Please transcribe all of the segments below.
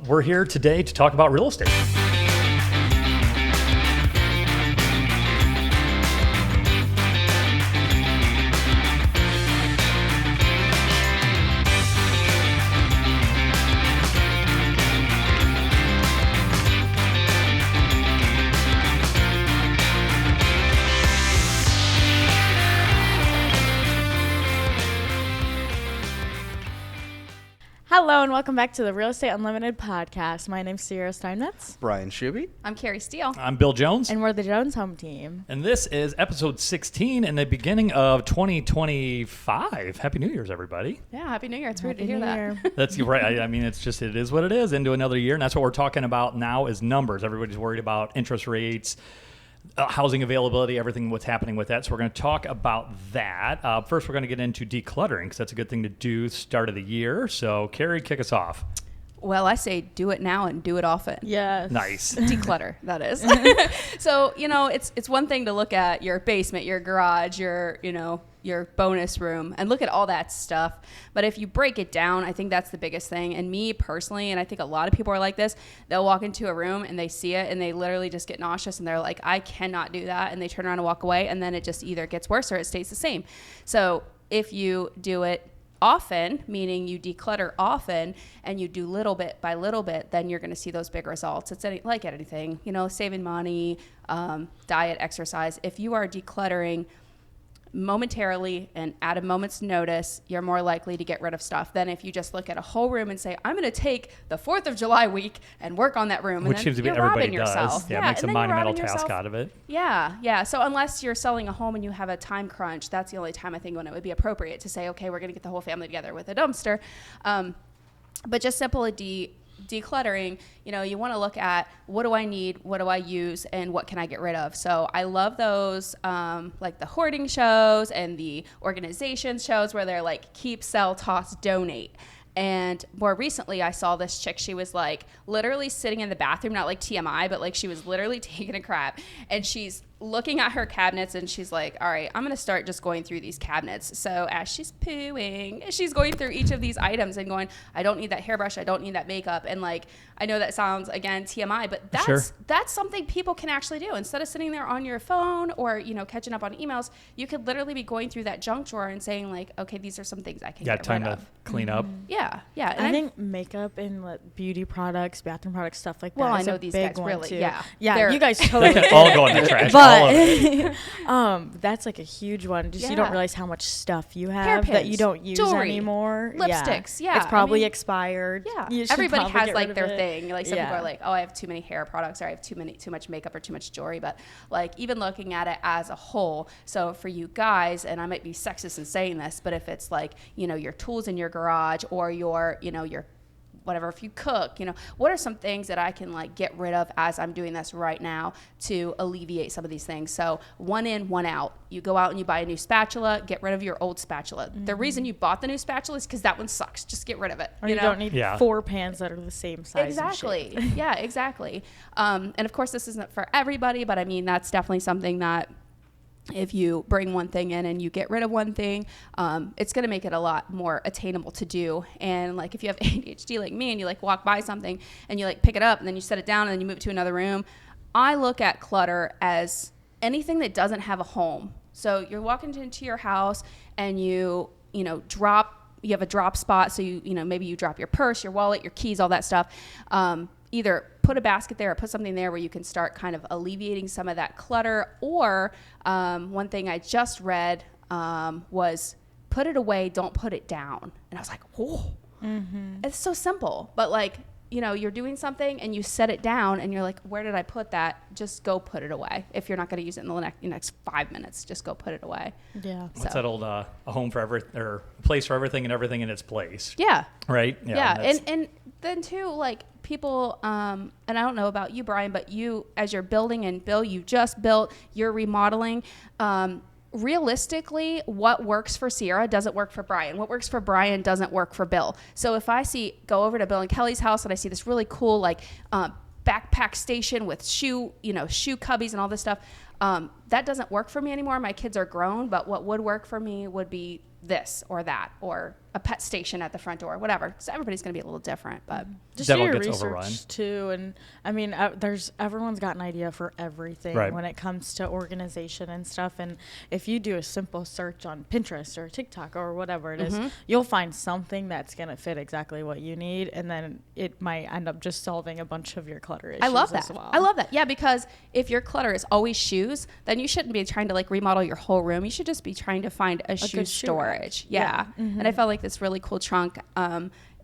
We're here today to talk about real estate. Hello and welcome back to the Real Estate Unlimited podcast. My name's Sierra Steinmetz. Brian Shuby. I'm Carrie Steele. I'm Bill Jones. And we're the Jones Home Team. And this is episode 16 and the beginning of 2025. Happy New Year's, everybody. Yeah, Happy New Year. It's weird to Happy hear New that. Year. That's right. I mean, it is what it is. Into another year. And that's what we're talking about now is numbers. Everybody's worried about interest rates, housing availability, everything what's happening with that. So we're going to talk about that. First, we're going to get into decluttering because that's a good thing to do start of the year. So, Carrie, kick us off. Well, I say do it now and do it often. Yes. Nice. Declutter, that is. So, it's one thing to look at your basement, your garage, your bonus room and look at all that stuff. But if you break it down, I think that's the biggest thing. And me personally, and I think a lot of people are like this, they'll walk into a room and they see it and they literally just get nauseous and they're like, I cannot do that. And they turn around and walk away. And then it just either gets worse or it stays the same. So if you do it often, meaning you declutter often and you do little bit by little bit, then you're going to see those big results. It's like anything, saving money, diet, exercise. If you are decluttering momentarily and at a moment's notice, you're more likely to get rid of stuff than if you just look at a whole room and say, I'm going to take the 4th of July week and work on that room. Which and seems to then be you're everybody robbing does. yourself. Yeah, it makes a and then you're monumental robbing task yourself. out of it. Yeah. So unless you're selling a home and you have a time crunch, that's the only time I think when it would be appropriate to say, okay, we're going to get the whole family together with a dumpster. But just simply decluttering, you want to look at what do I need, what do I use, and what can I get rid of. So I love those like the hoarding shows and the organization shows where they're like keep, sell, toss, donate. And more recently, I saw this chick. She was like literally sitting in the bathroom, not like TMI, but like she was literally taking a crap. And she's looking at her cabinets and she's like, all right, I'm going to start just going through these cabinets. So as she's pooing, she's going through each of these items and going, I don't need that hairbrush. I don't need that makeup. And like, I know that sounds, again, TMI, but that's something people can actually do. Instead of sitting there on your phone or, catching up on emails, you could literally be going through that junk drawer and saying like, okay, these are some things I can get time rid to of. clean up. Yeah. And I think makeup and like, beauty products, bathroom products, stuff like that. Well, is I know a these big guys one really, too. yeah. Yeah, you guys totally They can all go in the trash. all of it. But that's like a huge one. Just you don't realize how much stuff you have that you don't use jewelry, anymore. lipsticks. Yeah, it's probably expired. Yeah, everybody has like their it. thing. Like some people are like, oh, I have too many hair products, or I have too much makeup, or too much jewelry. But like even looking at it as a whole. So for you guys, and I might be sexist in saying this, but if it's like your tools in your garage or your whatever, if you cook, what are some things that I can like get rid of as I'm doing this right now to alleviate some of these things? So one in, one out. You go out and you buy a new spatula, get rid of your old spatula. Mm-hmm. The reason you bought the new spatula is because that one sucks. Just get rid of it. Or you don't need 4 pans that are the same size. Exactly. Yeah, exactly. And of course this isn't for everybody, but I mean, that's definitely something that if you bring one thing in and you get rid of one thing, it's going to make it a lot more attainable to do. And like if you have ADHD like me and you like walk by something and you like pick it up and then you set it down and then you move it to another room, I look at clutter as anything that doesn't have a home. So you're walking into your house and you have a drop spot. So maybe you drop your purse, your wallet, your keys, all that stuff. Either put a basket there or put something there where you can start kind of alleviating some of that clutter. Or one thing I just read was put it away, don't put it down. And I was like, whoa, It's so simple. But like, you're doing something and you set it down and you're like, where did I put that? Just go put it away. If you're not going to use it in the next 5 minutes, just go put it away. Yeah. What's that old a home for or a place for everything and everything in its place? Yeah. Right? Yeah. And then too, like people, and I don't know about you, Brian, but you, as you're building, and Bill, you just built, you're remodeling, realistically, what works for Sierra doesn't work for Brian. What works for Brian doesn't work for Bill. So if I go over to Bill and Kelly's house and I see this really cool like backpack station with shoe cubbies and all this stuff, that doesn't work for me anymore. My kids are grown, but what would work for me would be this or that or a pet station at the front door, whatever. So everybody's going to be a little different, but just that do all your gets research overrun. too. And I mean, everyone's got an idea for everything when it comes to organization and stuff. And if you do a simple search on Pinterest or TikTok or whatever it is, you'll find something that's going to fit exactly what you need. And then it might end up just solving a bunch of your clutter issues. I love that. As well. I love that. Yeah, because if your clutter is always shoes, then you shouldn't be trying to like remodel your whole room. You should just be trying to find a shoe good shoe storage. rack. Yeah. And I felt like this really cool trunk.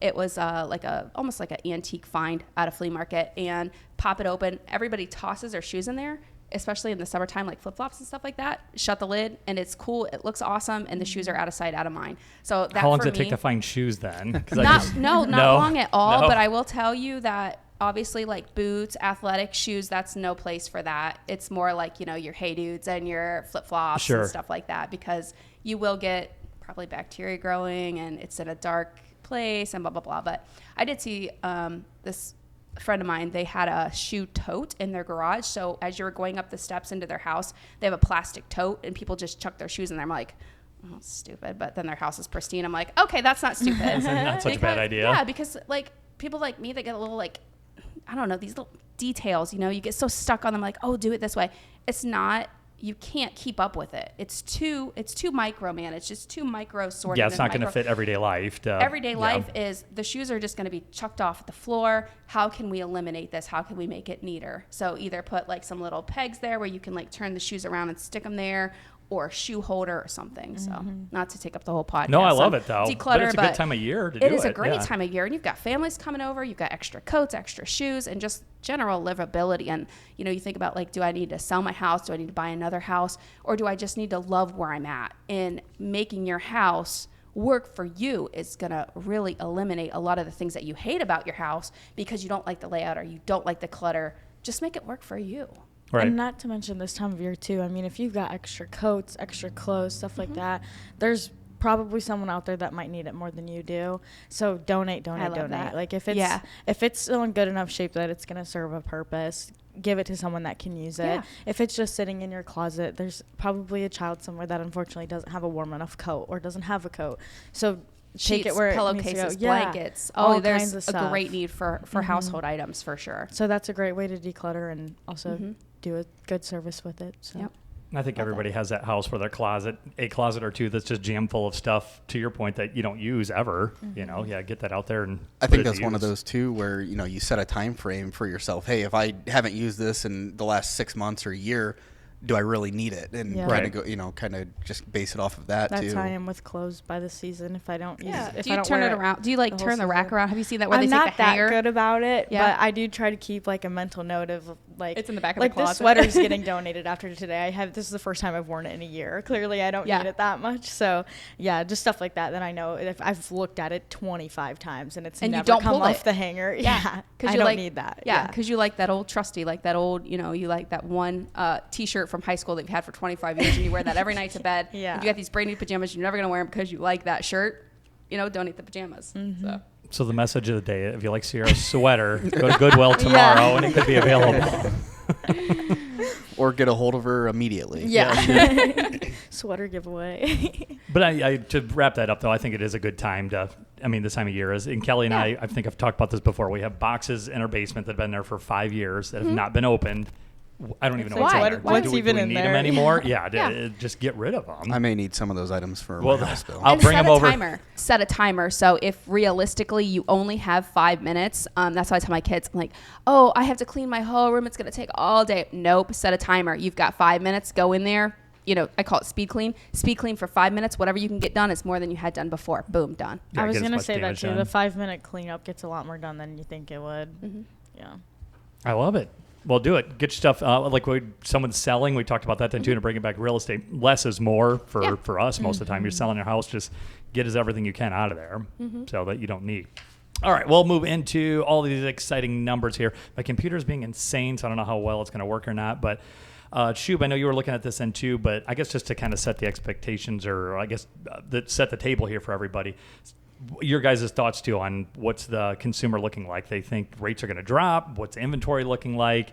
It was almost like an antique find at a flea market, and pop it open. Everybody tosses their shoes in there, especially in the summertime, like flip flops and stuff like that. Shut the lid, and it's cool. It looks awesome, and the shoes are out of sight, out of mind. So that How long for does it take me- to find shoes then? not long at all. No. But I will tell you that obviously, like boots, athletic shoes, that's no place for that. It's more like, your Hey Dudes and your flip flops and stuff like that, because you will get probably bacteria growing, and it's in a dark place and blah blah blah. But I did see this friend of mine, they had a shoe tote in their garage, so as you were going up the steps into their house, they have a plastic tote, and people just chuck their shoes in there. I'm like, oh, it's stupid, but then their house is pristine. I'm like, okay, that's not stupid. That's not such a bad idea. Yeah, because like people like me that get a little like, I don't know, these little details, you get so stuck on them, like, oh, do it this way. It's not, you can't keep up with it. It's too micro, man. It's just too micro sorted. Yeah, it's not going to fit everyday life. Everyday life is the shoes are just going to be chucked off at the floor. How can we eliminate this? How can we make it neater? So either put like some little pegs there where you can like turn the shoes around and stick them there, or a shoe holder or something. So not to take up the whole podcast. No, I love it though. Declutter, but it's a good time of year to do it. It is a great time of year, and you've got families coming over. You've got extra coats, extra shoes, and just general livability. And you think about like, do I need to sell my house? Do I need to buy another house? Or do I just need to love where I'm at? And making your house work for you is going to really eliminate a lot of the things that you hate about your house because you don't like the layout or you don't like the clutter. Just make it work for you. Right. And not to mention this time of year too. I mean, if you've got extra coats, extra clothes, stuff like that, there's probably someone out there that might need it more than you do. So donate. That. Like if it's still in good enough shape that it's going to serve a purpose, give it to someone that can use it. Yeah. If it's just sitting in your closet, there's probably a child somewhere that unfortunately doesn't have a warm enough coat or doesn't have a coat. So take it where pillowcases, it yeah. blankets. All There's kinds of a stuff. great need for household items for sure. So that's a great way to declutter and also do a good service with it. So. Yep. I think everybody has that house where their a closet or two that's just jam full of stuff, to your point, that you don't use ever. Get that out there. And I think that's one of those too where you set a time frame for yourself. Hey, if I haven't used this in the last 6 months or a year, do I really need it? And kind of go, kind of just base it off of that too. That's how I am with clothes by the season. If I don't use it, do you turn it around? Do you like turn the rack around? Have you seen that where I'm they take not the hanger? that good about it, Yeah. but I do try to keep like a mental note of like It's in the back of like the closet. this sweater's getting donated after today. This is the first time I've worn it in a year. Clearly I don't need it that much. So yeah, just stuff like that. Then I know if I've looked at it 25 times and it's And you never don't come pull off it. the hanger. Yeah, I don't need that. Yeah, because you like that old trusty, like that old, you like that one T-shirt from high school that you've had for 25 years, and you wear that every night to bed. Yeah. And you got these brand new pajamas, you're never gonna wear them because you like that shirt. Donate the pajamas. So the message of the day: if you like Sierra's sweater, go to Goodwill tomorrow, and it could be available. Or get a hold of her immediately. Yeah. Sweater giveaway. But I to wrap that up, though, I think it is a good time to. This time of year is, and Kelly and I think I've talked about this before. We have boxes in our basement that have been there for 5 years that have not been opened. I don't even know what's in there. What's do we even in need there? them anymore? Just get rid of them. I may need some of those items for my house bill. I'll bring them over. Set a timer. So if realistically you only have 5 minutes, that's why I tell my kids, I'm like, oh, I have to clean my whole room. It's going to take all day. Nope. Set a timer. You've got 5 minutes. Go in there. I call it speed clean. Speed clean for 5 minutes. Whatever you can get done is more than you had done before. Boom, done. I was going to say that too. The 5 minute cleanup gets a lot more done than you think it would. Yeah. I love it. Well, do it. Get your stuff. Someone's selling. We talked about that then too, to bring it back. Real estate, less is more for us most of the time. You're selling your house, just get everything you can out of there so that you don't need. All right, we'll move into all these exciting numbers here. My computer's being insane, so I don't know how well it's going to work or not. But Shub, I know you were looking at this then too, but I guess just to kind of set the expectations, or I guess set the table here for everybody. Your guys' thoughts too on what's the consumer looking like. They think rates are going to drop. What's inventory looking like?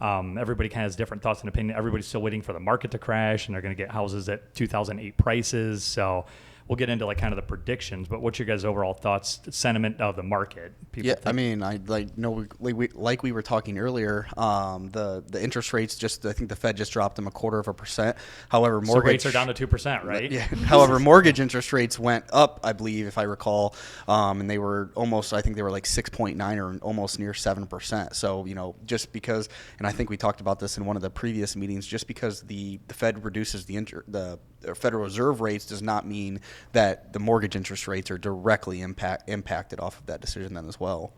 Everybody kind of has different thoughts and opinions. Everybody's still waiting for the market to crash, and they're going to get houses at 2008 prices. So we'll get into like kind of the predictions, but what's your guys' overall thoughts, sentiment of the market? People Yeah, think? I mean, like we were talking earlier, the interest rates I think the Fed just dropped them 0.25%. However, So rates are down to 2%, right? Yeah. However, mortgage interest rates went up, I believe, if I recall, and they were I think they were like 6.9 or almost near 7%. So, just because, and I think we talked about this in one of the previous meetings, just because the Fed reduces the Federal Reserve rates does not mean that the mortgage interest rates are directly impacted off of that decision then as well.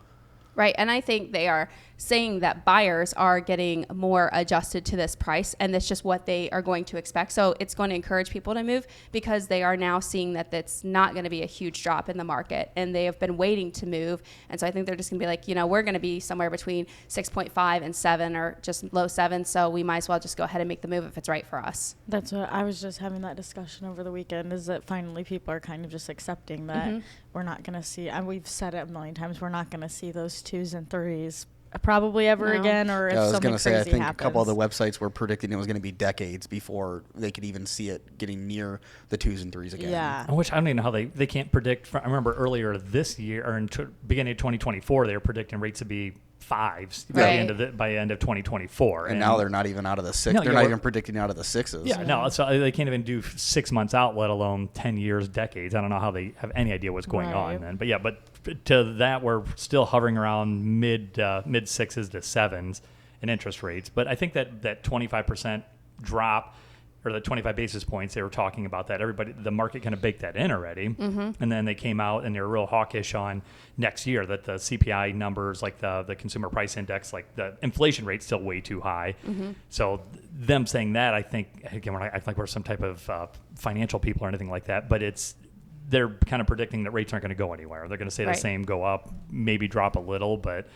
Right. And I think they are saying that buyers are getting more adjusted to this price, and that's just what they are going to expect. So it's going to encourage people to move because they are now seeing that that's not going to be a huge drop in the market, and they have been waiting to move. And so I think they're just going to be like, we're going to be somewhere between 6.5 and 7 or just low 7. So we might as well just go ahead and make the move if it's right for us. That's what I was just having that discussion over the weekend, is that finally people are kind of just accepting that we're not going to see, and we've said it a million times, we're not going to see those 2s and 3s probably ever again, or if something crazy happens. I was going to say, I think a couple of the websites were predicting it was going to be decades before they could even see it getting near the 2s and 3s again. Yeah. Which I don't even know how they can't predict. I remember earlier this year, or in beginning of 2024, they were predicting rates to be 5s by the end of 2024. And now they're not even out of the 6. They're not even predicting out of the 6s. Yeah, no. So they can't even do 6 months out, let alone 10 years, decades. I don't know how they have any idea what's going on then. But yeah, but to that, we're still hovering around mid 6s to 7s in interest rates. But I think that 25% drop, or the 25 basis points, they were talking about that. The market kind of baked that in already. And then they came out and they were real hawkish on next year, that the CPI numbers, like the consumer price index, like the inflation rate's still way too high. So them saying that, I think, again, we're not acting like we're some type of financial people or anything like that, but they're kind of predicting that rates aren't going to go anywhere. They're going to stay the same, go up, maybe drop a little, but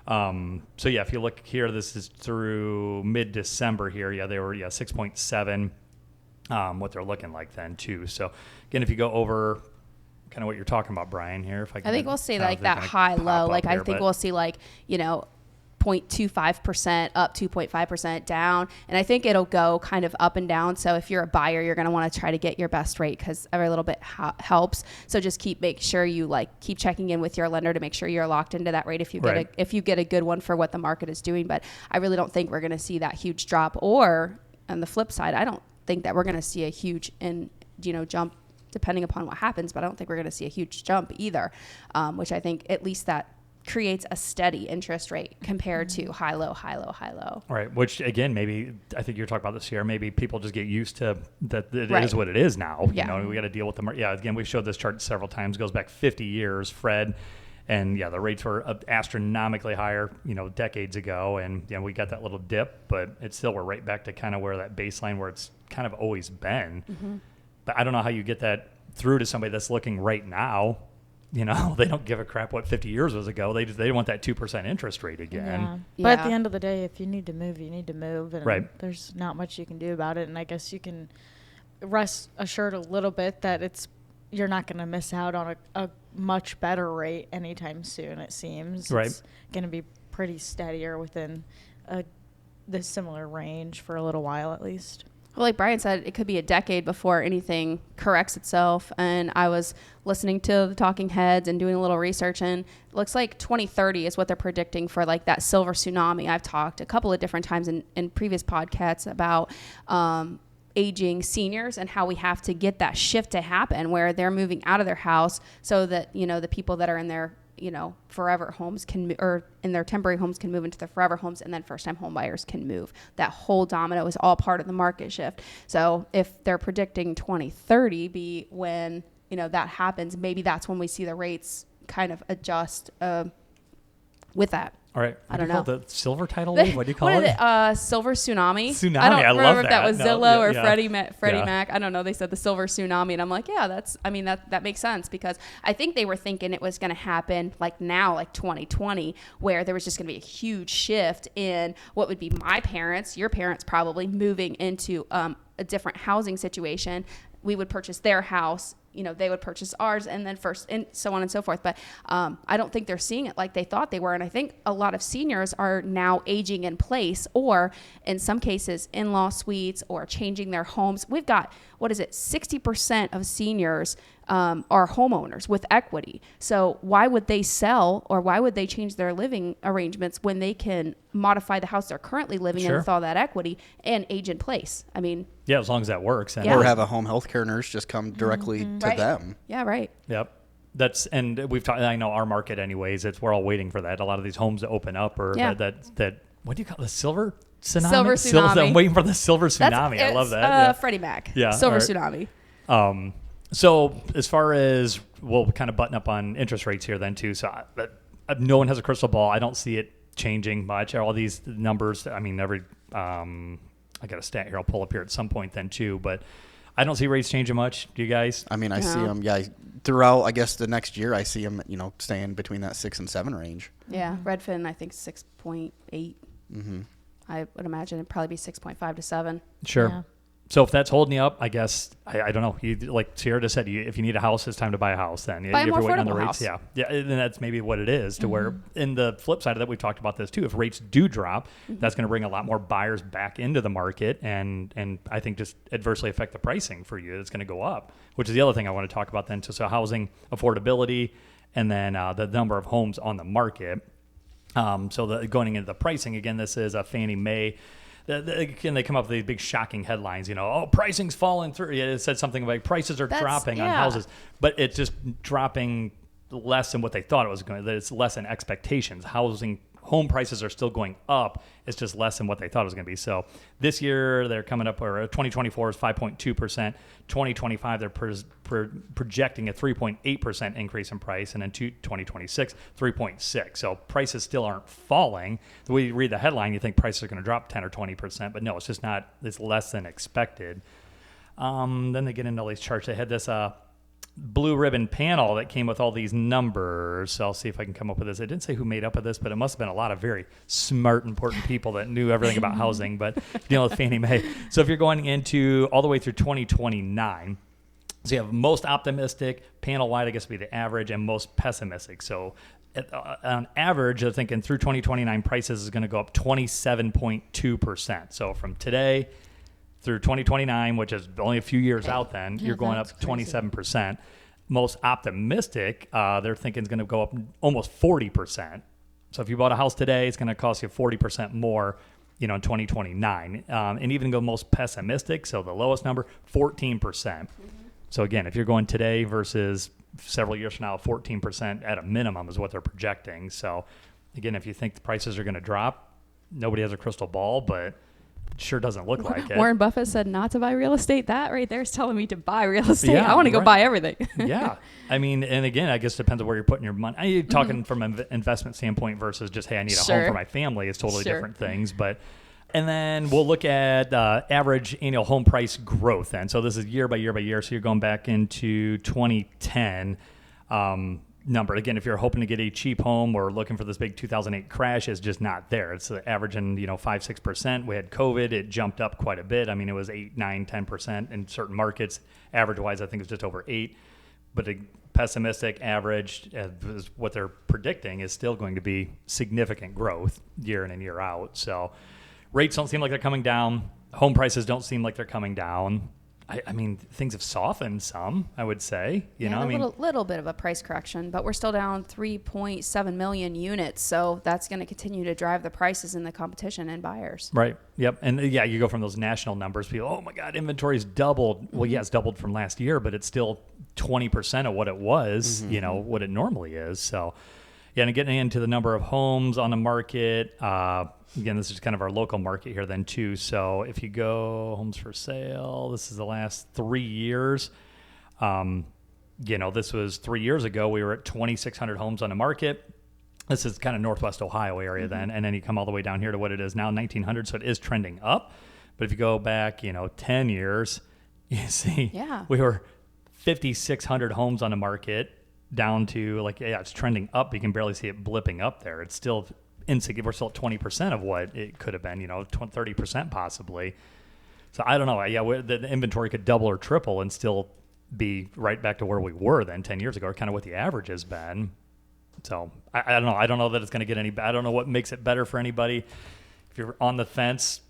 so yeah, if you look here, this is through mid-December here. Yeah, they were 6.7. What they're looking like then too. So again, if you go over kind of what you're talking about, Brian, here, if I think we'll see like that high low. Like I think we'll see like 0.25% up, 2.5% down. And I think it'll go kind of up and down. So if you're a buyer, you're going to want to try to get your best rate because every little bit helps. So just make sure you keep checking in with your lender to make sure you're locked into that rate if you get a good one for what the market is doing. But I really don't think we're going to see that huge drop. Or on the flip side, I don't think that we're going to see a huge jump depending upon what happens, but I don't think we're going to see a huge jump either, which I think at least that creates a steady interest rate compared to high, low, high, low, high, low. Right. Which again, maybe I think you're talking about this here. Maybe people just get used to that. It is what it is now. Yeah. We got to deal with them. Yeah. Again, we've showed this chart several times. It goes back 50 years, Fred. And yeah, the rates were astronomically higher, decades ago. And we got that little dip, but we're right back to kind of where that baseline where it's kind of always been. But I don't know how you get that through to somebody that's looking right now. They don't give a crap what 50 years was ago. They want that 2% interest rate again. Yeah. But at the end of the day, if you need to move, you need to move. And there's not much you can do about it. And I guess you can rest assured a little bit that you're not going to miss out on a much better rate anytime soon, it seems. Right. It's going to be pretty steady or within this similar range for a little while at least. Well, like Brian said, it could be a decade before anything corrects itself. And I was listening to the talking heads and doing a little research, and it looks like 2030 is what they're predicting for like that silver tsunami. I've talked a couple of different times in previous podcasts about aging seniors and how we have to get that shift to happen where they're moving out of their house so that, the people that are in their forever homes or in their temporary homes can move into the forever homes, and then first-time home buyers can move. That whole domino is all part of the market shift. So if they're predicting 2030 be when, that happens, maybe that's when we see the rates kind of adjust with that. All right. I don't know. The silver tidal wave? What do you call it? Silver tsunami. Tsunami. I don't remember love if that was Zillow or Freddie Yeah. Mac. I don't know. They said the silver tsunami, and I'm like, yeah, that makes sense because I think they were thinking it was going to happen like now, like 2020, where there was just going to be a huge shift in what would be my parents, your parents probably moving into a different housing situation. We would purchase their house, they would purchase ours and then first, and so on and so forth. But I don't think they're seeing it like they thought they were. And I think a lot of seniors are now aging in place, or in some cases in-law suites, or changing their homes. We've got, 60% of seniors are homeowners with equity. So why would they sell, or why would they change their living arrangements when they can modify the house they're currently living in with all that equity and age in place? I mean, yeah, as long as that works. And or have a home health care nurse just come directly to them. Yeah, right. Yep. And we've talked, I know our market anyways, we're all waiting for that. A lot of these homes to open up, or that what do you call it? The silver tsunami? Silver tsunami. I'm waiting for the silver tsunami. I love that. Freddie Mac. Yeah. Silver tsunami. So as far as, we'll kind of button up on interest rates here then too. So no one has a crystal ball. I don't see it changing much. All these numbers, I mean, I got a stat here I'll pull up here at some point then too, but I don't see rates changing much. Do you guys? I mean, I see them, throughout, I guess, the next year, I see them, staying between that 6 and 7 range. Yeah. Redfin, I think 6.8. Mm-hmm. I would imagine it'd probably be 6.5 to 7. Sure. Yeah. So if that's holding you up, I guess, I don't know. Like Sierra just said, if you need a house, it's time to buy a house then. Buy if a more you're waiting on the affordable rates, house. yeah. And that's maybe what it is, to where, in the flip side of that, we've talked about this too. If rates do drop, that's going to bring a lot more buyers back into the market, and I think just adversely affect the pricing for you. It's going to go up, which is the other thing I want to talk about then. So housing affordability, and then the number of homes on the market. So going into the pricing, again, this is a Fannie Mae. Again, they come up with these big shocking headlines, pricing's falling through. It said something like prices are dropping on houses, but it's just dropping less than what they thought it was going to. It's less than expectations. Home prices are still going up. It's just less than what they thought it was going to be. So this year they're coming up, or 2024 is 5.2%. 2025 they're projecting a 3.8% increase in price, and then 2026 3.6%. So prices still aren't falling. The way you read the headline, you think prices are going to drop 10 or 20%, but no, it's just not. It's less than expected. Then they get into all these charts. They had this blue ribbon panel that came with all these numbers. So I'll see if I can come up with this. I didn't say who made up with this, but it must have been a lot of very smart, important people that knew everything about housing, but dealing with Fannie Mae. So if you're going into all the way through 2029, so you have most optimistic, panel-wide, I guess would be the average, and most pessimistic. So on average, they're thinking through 2029, prices is going to go up 27.2%. So from today through 2029, which is only a few years out then, you're going up 27%. Most optimistic, they're thinking is going to go up almost 40%. So if you bought a house today, it's going to cost you 40% more, in 2029. And even go most pessimistic, so the lowest number, 14%. So again, if you're going today versus several years from now, 14% at a minimum is what they're projecting. So again, if you think the prices are going to drop, nobody has a crystal ball, but sure doesn't look like it. Warren Buffett said not to buy real estate. That right there is telling me to buy real estate. Yeah, I want to go buy everything. Yeah. I mean, and again, I guess it depends on where you're putting your money. You're talking from an investment standpoint versus just, hey, I need a home for my family. It's totally different things. And then we'll look at average annual home price growth then. So this is year by year by year. So you're going back into 2010 number. Again, if you're hoping to get a cheap home or looking for this big 2008 crash, it's just not there. It's averaging 5-6%. We had COVID. It jumped up quite a bit. I mean, it was 8, 9, 10% in certain markets. Average wise, I think it's just over 8. But a pessimistic average, is what they're predicting, is still going to be significant growth year in and year out. So rates don't seem like they're coming down. Home prices don't seem like they're coming down. I mean, things have softened some, I would say. Little bit of a price correction, but we're still down 3.7 million units. So that's going to continue to drive the prices in the competition and buyers. Right. Yep. And yeah, you go from those national numbers. People, oh my God, inventory's doubled. Well, yeah, it's doubled from last year, but it's still 20% of what it was, what it normally is. So yeah, and getting into the number of homes on the market, again, this is kind of our local market here then too. So if you go homes for sale, this is the last 3 years. This was 3 years ago. We were at 2,600 homes on the market. This is kind of Northwest Ohio area then. And then you come all the way down here to what it is now, 1,900. So it is trending up. But if you go back, 10 years, you see we were 5,600 homes on the market down to it's trending up. You can barely see it blipping up there. It's still insignificant. We're still at 20% of what it could have been, 30% possibly. So I don't know. Yeah, the inventory could double or triple and still be right back to where we were then 10 years ago, or kind of what the average has been. So I don't know. I don't know that it's going to get any better. I don't know what makes it better for anybody. If you're on the fence,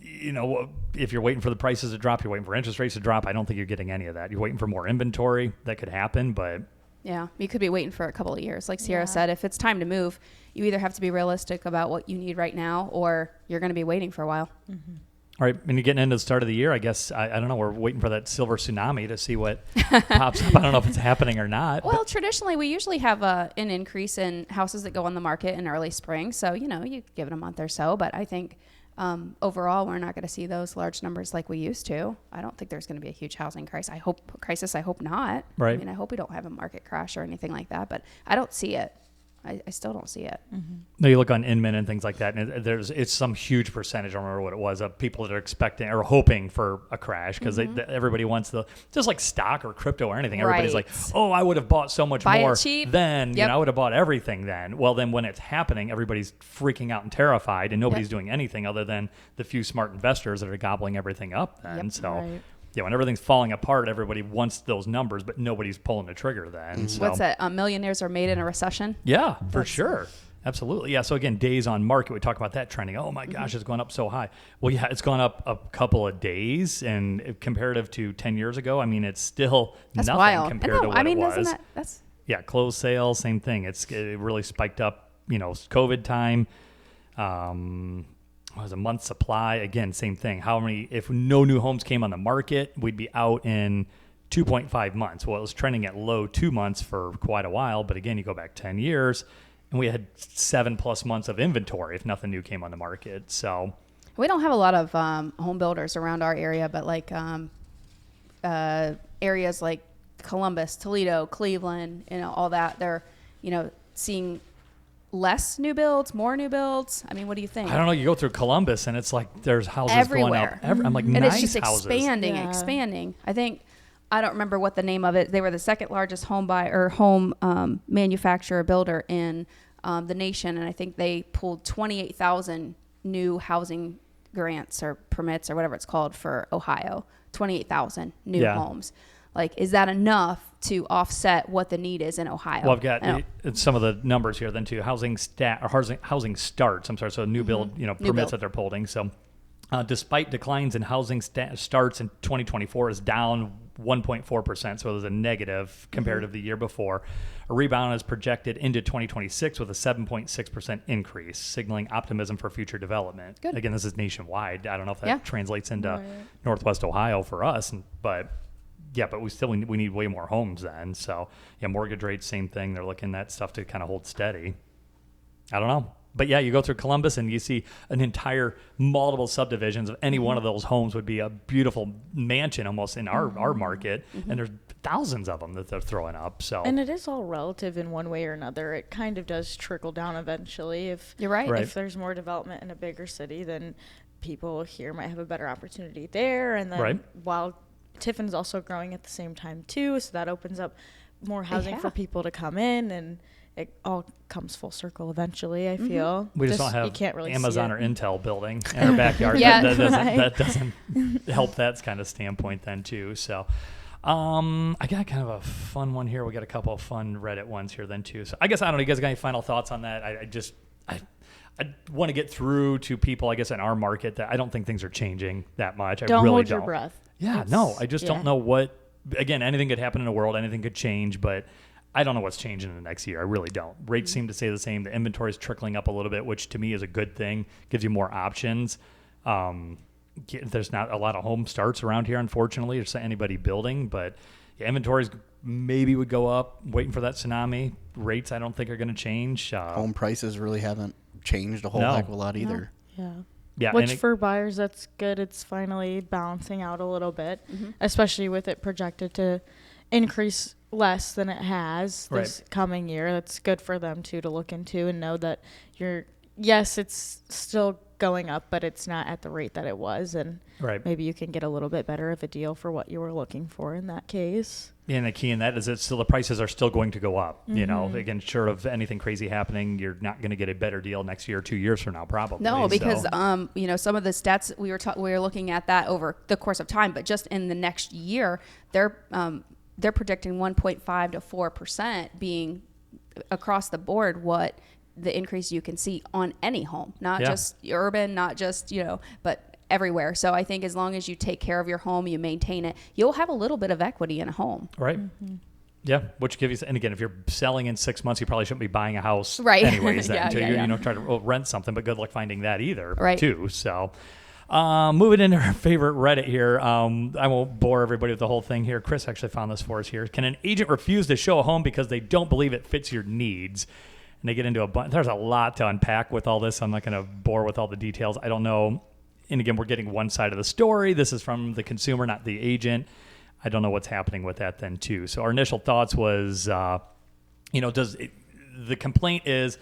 if you're waiting for the prices to drop, you're waiting for interest rates to drop, I don't think you're getting any of that. You're waiting for more inventory. That could happen, but... Yeah, you could be waiting for a couple of years. Like Sierra said, if it's time to move, you either have to be realistic about what you need right now, or you're going to be waiting for a while. Mm-hmm. All right, when you're getting into the start of the year, I guess, I don't know, we're waiting for that silver tsunami to see what pops up. I don't know if it's happening or not. Well, traditionally, we usually have an increase in houses that go on the market in early spring. So, you give it a month or so. But I think overall, we're not going to see those large numbers like we used to. I don't think there's going to be a huge housing crisis. I hope not. Right. I mean, I hope we don't have a market crash or anything like that. But I don't see it. I still don't see it. Mm-hmm. No, you look on Inman and things like that, and it's some huge percentage, I don't remember what it was, of people that are expecting or hoping for a crash, because everybody wants just like stock or crypto or anything. Everybody's like, oh, I would have bought so much more then. I would have bought everything then. Well, then when it's happening, everybody's freaking out and terrified, and nobody's doing anything other than the few smart investors that are gobbling everything up then. Yeah, when everything's falling apart, everybody wants those numbers, but nobody's pulling the trigger then. Mm-hmm. So. What's that? Millionaires are made in a recession? Yeah, for sure. Absolutely. Yeah, so again, days on market, we talk about that trending. Oh my gosh, it's gone up so high. Well, yeah, it's gone up a couple of days, and comparative to 10 years ago, I mean, it's still nothing wild. compared to what it was. That's Yeah, closed sales, same thing. It really spiked up, COVID time. Was a month's supply. Again, same thing. If no new homes came on the market, we'd be out in 2.5 months. Well, it was trending at low 2 months for quite a while. But again, you go back 10 years and we had 7+ months of inventory if nothing new came on the market. So we don't have a lot of home builders around our area, but like areas like Columbus, Toledo, Cleveland, all that, they're, seeing less new builds, more new builds. I mean, what do you think? I don't know. You go through Columbus and it's like there's houses everywhere. Going up. I'm like, and nice it's just houses. expanding. I don't remember what the name of it. They were the second largest home manufacturer builder in the nation, and I think they pulled 28,000 new housing grants or permits or whatever it's called for Ohio. 28,000 new homes. Like, is that enough to offset what the need is in Ohio? Well, I've got some of the numbers here then too. Housing starts. I'm sorry. So new build, permits that they're pulling. So despite declines in housing starts in 2024 is down 1.4%. So it was a negative comparative to the year before. A rebound is projected into 2026 with a 7.6% increase, signaling optimism for future development. Good. Again, this is nationwide. I don't know if that translates into Northwest Ohio for us, but we need way more homes then. So yeah, mortgage rates, same thing. They're looking at stuff to kind of hold steady. I don't know. But yeah, you go through Columbus and you see an entire multiple subdivisions of any one of those homes would be a beautiful mansion almost in our market. And there's thousands of them that they're throwing up. So and it is all relative in one way or another. It kind of does trickle down eventually. If you're right. If there's more development in a bigger city, then people here might have a better opportunity there. And then while Tiffin's also growing at the same time too, so that opens up more housing for people to come in, and it all comes full circle eventually. I feel we just don't have you can't really Amazon or Intel building in our backyard. That doesn't help that kind of standpoint then too. So I got kind of a fun one here. We got a couple of fun Reddit ones here then too. So I guess I don't know. You guys got any final thoughts on that? I want to get through to people, I guess, in our market that I don't think things are changing that much. Don't hold your breath. Yeah, I just don't know what. Again, anything could happen in the world. Anything could change, but I don't know what's changing in the next year. I really don't. Rates seem to stay the same. The inventory is trickling up a little bit, which to me is a good thing. Gives you more options. There's not a lot of home starts around here, unfortunately. There's anybody building, but inventories maybe would go up. Waiting for that tsunami. Rates, I don't think are going to change. Home prices really haven't changed a whole heck of a lot either. No. Yeah. Yeah, which for buyers, that's good. It's finally balancing out a little bit, especially with it projected to increase less than it has this coming year. That's good for them too to look into and know that you're yes, it's still going up, but it's not at the rate that it was. And right. maybe you can get a little bit better of a deal for what you were looking for in that case. And the key in that is that still the prices are still going to go up. You know, again, short of anything crazy happening, you're not going to get a better deal next year or 2 years from now, probably. No, because you know, some of the stats we were looking at that over the course of time, but just in the next year, they're predicting 1.5 to 4% being across the board what the increase you can see on any home, not just urban, not just, you know, but everywhere. So I think as long as you take care of your home, you maintain it, you'll have a little bit of equity in a home. Right. Yeah, which gives you, and again, if you're selling in 6 months, you probably shouldn't be buying a house anyways. Until you know, try to rent something, but good luck finding that either, too. So moving into our favorite Reddit here. I won't bore everybody with the whole thing here. Chris actually found this for us here. Can an agent refuse to show a home because they don't believe it fits your needs? And they get into there's a lot to unpack with all this. I'm not going to bore with all the details. I don't know. And again, we're getting one side of the story. This is from the consumer, not the agent. I don't know what's happening with that then too. So our initial thoughts was, the complaint is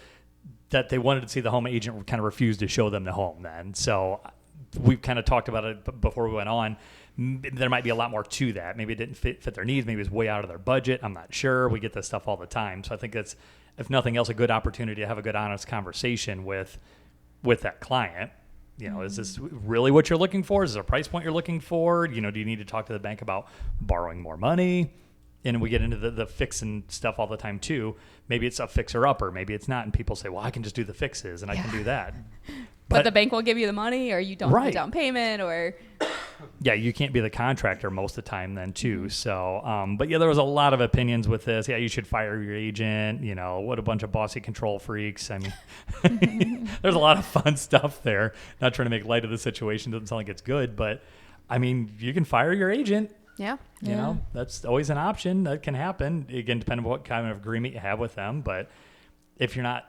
that they wanted to see the home agent kind of refused to show them the home then. So we've kind of talked about it before we went on. There might be a lot more to that. Maybe it didn't fit their needs. Maybe it was way out of their budget. I'm not sure. We get this stuff all the time. So I think that's, if nothing else, a good opportunity to have a good, honest conversation with that client. You know, is this really what you're looking for? Is there a price point you're looking for? You know, do you need to talk to the bank about borrowing more money? And we get into the fixing stuff all the time too. Maybe it's a fixer-upper. Maybe it's not. And people say, well, I can just do the fixes and I can do that. But the bank will give you the money, or you don't have a down payment, or... Yeah, you can't be the contractor most of the time then too. So, but yeah, there was a lot of opinions with this. Yeah, you should fire your agent. You know, what a bunch of bossy control freaks. I mean, there's a lot of fun stuff there. Not trying to make light of the situation. Doesn't sound like it's good, but I mean, you can fire your agent. Yeah. You know, that's always an option that can happen. Again, depending on what kind of agreement you have with them. But if you're not,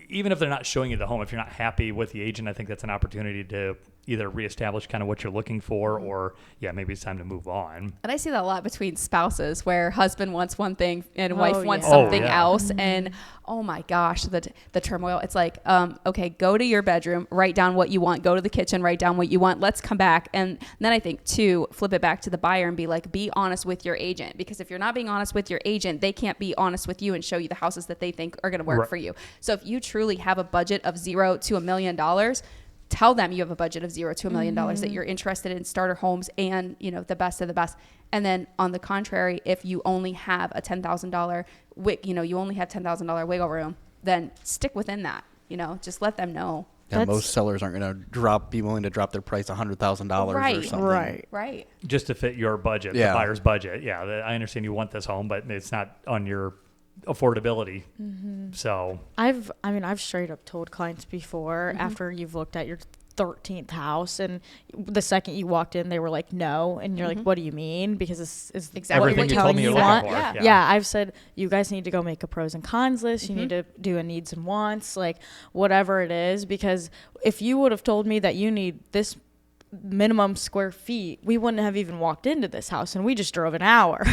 even if they're not showing you the home, if you're not happy with the agent, I think that's an opportunity to either reestablish kind of what you're looking for, or maybe it's time to move on. And I see that a lot between spouses, where husband wants one thing and wife wants something else. And oh my gosh, the turmoil. It's like, okay, go to your bedroom, write down what you want, go to the kitchen, write down what you want. Let's come back. And then I think too, flip it back to the buyer and be like, be honest with your agent, because if you're not being honest with your agent, they can't be honest with you and show you the houses that they think are going to work for you. So if you truly have a budget of $0 to $1 million, tell them you have a budget of $0 to $1 million, that you're interested in starter homes and, you know, the best of the best. And then on the contrary, if you only have a $10,000 you only have $10,000 wiggle room, then stick within that, you know, just let them know. Yeah, most sellers aren't going to be willing to drop their price $100,000 or something. Right. Just to fit your budget, the buyer's budget. Yeah, I understand you want this home, but it's not on your affordability. So I've straight up told clients before, after you've looked at your 13th house and the second you walked in they were like no, and you're like, what do you mean? Because this is exactly what you're telling me you want. Yeah, I've said you guys need to go make a pros and cons list. You need to do a needs and wants, like whatever it is, because if you would have told me that you need this minimum square feet, we wouldn't have even walked into this house, and we just drove an hour.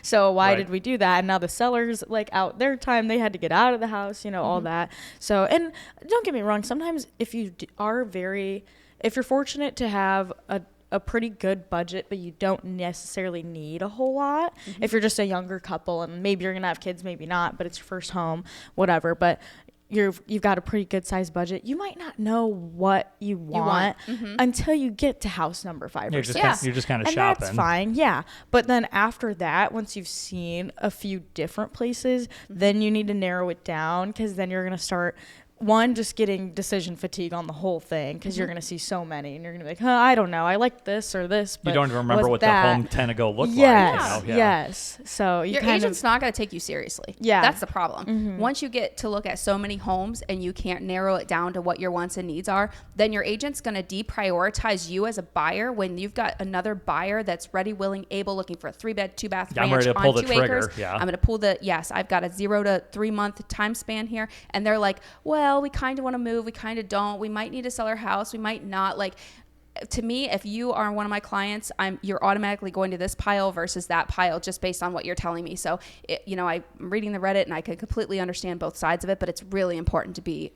So why did we do that? And now the sellers, like, out their time, they had to get out of the house, you know, all that. So, and don't get me wrong, sometimes if you if you're fortunate to have a pretty good budget, but you don't necessarily need a whole lot, if you're just a younger couple and maybe you're gonna have kids, maybe not, but it's your first home, whatever, but you've got a pretty good sized budget, you might not know what you want until you get to house number 5 or 6. You're just kind of and shopping. That's fine, but then after that, once you've seen a few different places, then you need to narrow it down, because then you're going to start just getting decision fatigue on the whole thing, because you're going to see so many and you're going to be like, I don't know, I like this or this, but you don't even remember what the home 10 ago looked like. Yes. So your agent's not going to take you seriously. That's the problem. Once you get to look at so many homes and you can't narrow it down to what your wants and needs are, then your agent's going to deprioritize you as a buyer when you've got another buyer that's ready, willing, able, looking for a 3-bed, 2-bath ranch I'm ready to pull on 2 the trigger. acres. I'm going to pull I've got a 0 to 3 month time span here. And they're like, well, we kind of want to move. We kind of don't. We might need to sell our house. We might not. Like, to me, if you are one of my clients, you're automatically going to this pile versus that pile just based on what you're telling me. So, I'm reading the Reddit and I can completely understand both sides of it, but it's really important to be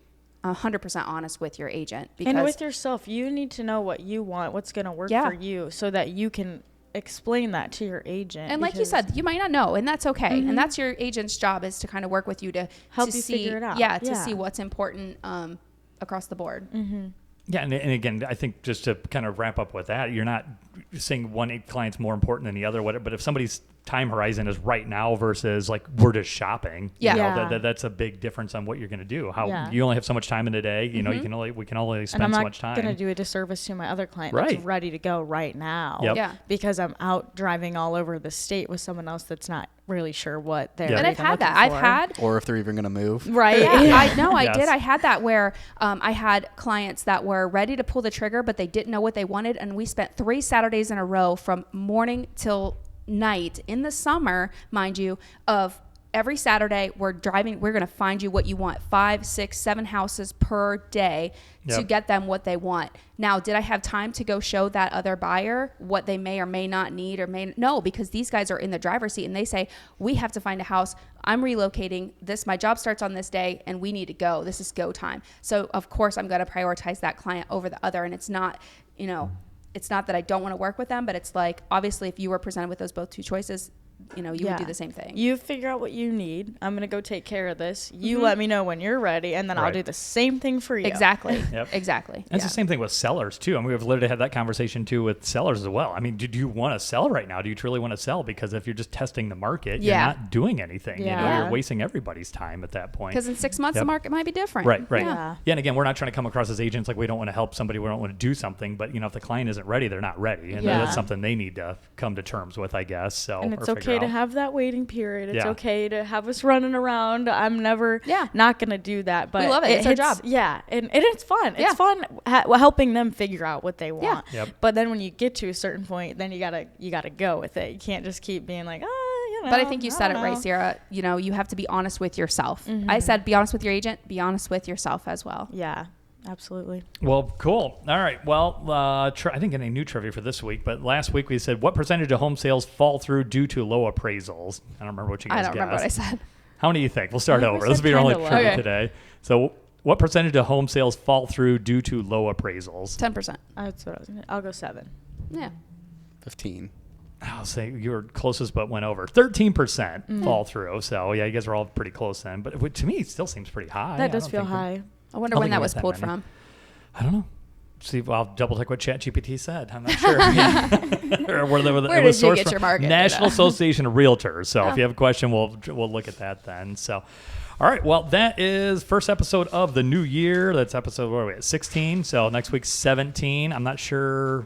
100% honest with your agent. Because and with yourself, you need to know what you want, what's going to work for you, so that you can explain that to your agent. And like you said, you might not know, and that's okay. And that's your agent's job, is to kind of work with you to help you see, figure it out. Yeah, to see what's important across the board. Yeah, and again, I think just to kind of wrap up with that, you're not saying one client's more important than the other, but if somebody's time horizon is right now versus like we're just shopping, that's a big difference on what you're going to do. You only have so much time in a day, you know, we can only spend so much time. And I'm not going to do a disservice to my other client that's ready to go right now, because I'm out driving all over the state with someone else that's not really sure what they're And I've had that. Or if they're even going to move. Right. I did. I had that where I had clients that were ready to pull the trigger, but they didn't know what they wanted. And we spent 3 Saturdays in a row from morning till night in the summer, mind you, of every Saturday we're driving, we're going to find you what you want, 5, 6, 7 houses per day to get them what they want. Now, did I have time to go show that other buyer what they may or may not need no, because these guys are in the driver's seat and they say, we have to find a house. I'm relocating this. My job starts on this day and we need to go. This is go time. So of course I'm going to prioritize that client over the other. And it's not, it's not that I don't want to work with them, but it's like, obviously if you were presented with those both two choices, you would do the same thing. You figure out what you need. I'm going to go take care of this. You let me know when you're ready, and then I'll do the same thing for you. Exactly. Exactly. And it's the same thing with sellers too. I mean, we've literally had that conversation too with sellers as well. I mean, do you want to sell right now? Do you truly want to sell? Because if you're just testing the market, you're not doing anything. You're wasting everybody's time at that point. Because in 6 months, the market might be different. Right. Yeah, and again, we're not trying to come across as agents like we don't want to help somebody, we don't want to do something. But if the client isn't ready, they're not ready, and that's something they need to come to terms with, I guess. So, and it's okay to have that waiting period. It's okay to have us running around. I'm never not going to do that, but we love it. It's our job. Yeah. And it's fun. It's fun helping them figure out what they want. But then when you get to a certain point, then you gotta go with it. You can't just keep being like, but I think you said it right, Sarah. You have to be honest with yourself. I said, be honest with your agent, be honest with yourself as well. Yeah. Absolutely. Well, cool. All right. Well, I didn't get any new trivia for this week, but last week we said, what percentage of home sales fall through due to low appraisals? I don't remember what you guys guessed. I don't remember what I said. How many do you think? We'll start over. This will be your only trivia today. So what percentage of home sales fall through due to low appraisals? 10%. That's what I was going to. I'll go 7. Yeah. 15. I'll say you were closest but went over. 13% fall through. So, you guys are all pretty close then. But to me, it still seems pretty high. That does feel high. I wonder when that was pulled from. I don't know. See, I'll double check what ChatGPT said. I'm not sure. Or where did you get your market? National Association of Realtors. So if you have a question, we'll look at that then. So, all right. Well, that is first episode of the new year. That's episode, what are we at, 16? So next week's 17. I'm not sure.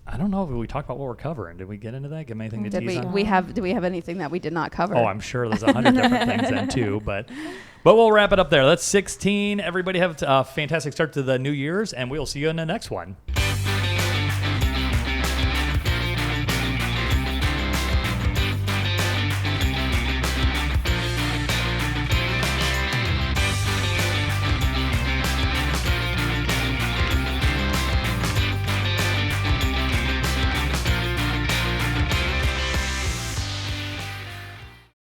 I don't know if we talked about what we're covering. Did we get into that? Give me anything to tease on? Do we have anything that we did not cover? Oh, I'm sure there's 100 different things then too. But we'll wrap it up there. That's 16. Everybody have a fantastic start to the New Year's, and we'll see you in the next one.